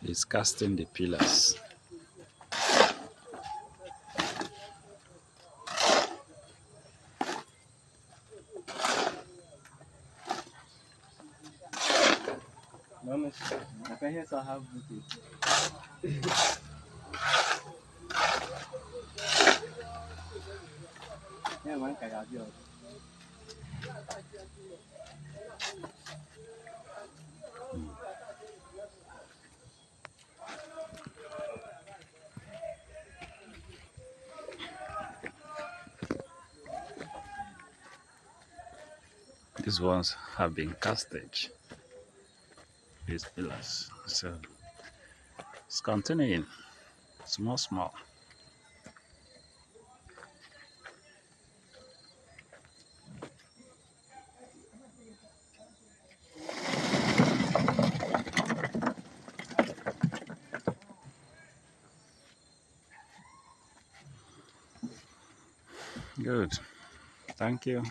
He's casting the pillars. These ones have been casted, these pillars. So it's continuing, small. Good. Thank you.